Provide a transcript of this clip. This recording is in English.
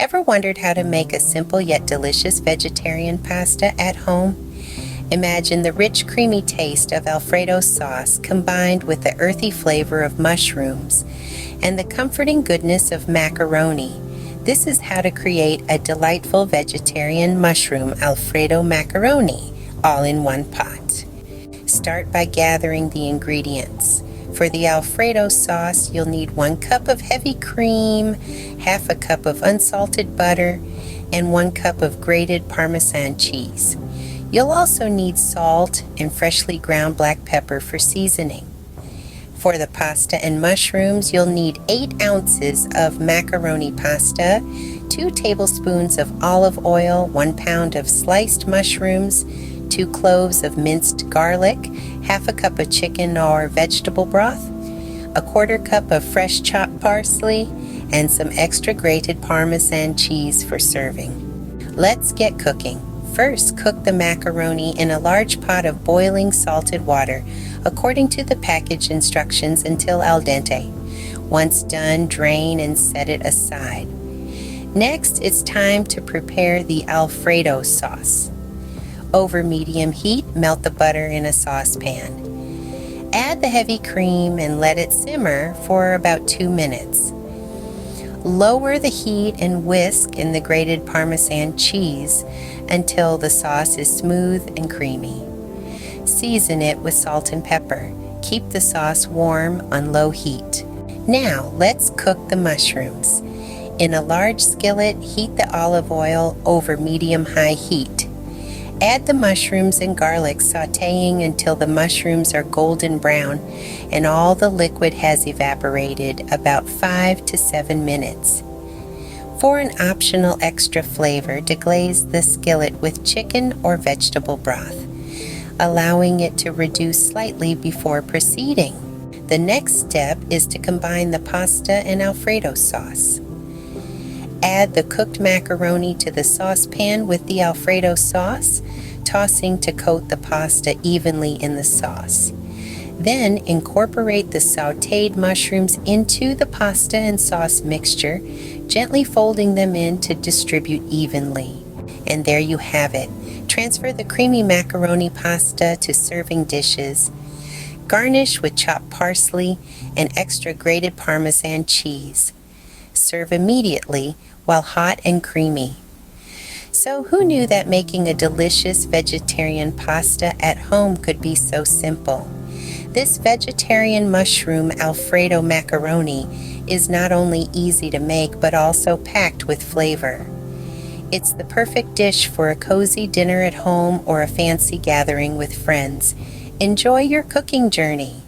Ever wondered how to make a simple yet delicious vegetarian pasta at home? Imagine the rich, creamy taste of Alfredo sauce combined with the earthy flavor of mushrooms and the comforting goodness of macaroni. This is how to create a delightful vegetarian mushroom Alfredo macaroni, all in one pot. Start by gathering the ingredients. For the Alfredo sauce, you'll need 1 cup of heavy cream, half a cup of unsalted butter, and 1 cup of grated Parmesan cheese. You'll also need salt and freshly ground black pepper for seasoning. For the pasta and mushrooms, you'll need 8 ounces of macaroni pasta, 2 tablespoons of olive oil, 1 pound of sliced mushrooms, 2 cloves of minced garlic, half a cup of chicken or vegetable broth, 1/4 cup of fresh chopped parsley, and some extra grated Parmesan cheese for serving. Let's get cooking. First, cook the macaroni in a large pot of boiling salted water, according to the package instructions until al dente. Once done, drain and set it aside. Next, it's time to prepare the Alfredo sauce. Over medium heat, melt the butter in a saucepan. Add the heavy cream and let it simmer for about 2 minutes. Lower the heat and whisk in the grated Parmesan cheese until the sauce is smooth and creamy. Season it with salt and pepper. Keep the sauce warm on low heat. Now, let's cook the mushrooms. In a large skillet, heat the olive oil over medium-high heat. Add the mushrooms and garlic, sautéing until the mushrooms are golden brown and all the liquid has evaporated, about 5 to 7 minutes. For an optional extra flavor, deglaze the skillet with chicken or vegetable broth, allowing it to reduce slightly before proceeding. The next step is to combine the pasta and Alfredo sauce. Add the cooked macaroni to the saucepan with the Alfredo sauce, tossing to coat the pasta evenly in the sauce. Then incorporate the sautéed mushrooms into the pasta and sauce mixture, gently folding them in to distribute evenly. And there you have it. Transfer the creamy macaroni pasta to serving dishes. Garnish with chopped parsley and extra grated Parmesan cheese. Serve immediately while hot and creamy. So who knew that making a delicious vegetarian pasta at home could be so simple? This vegetarian mushroom Alfredo macaroni is not only easy to make but also packed with flavor. It's the perfect dish for a cozy dinner at home or a fancy gathering with friends. Enjoy your cooking journey.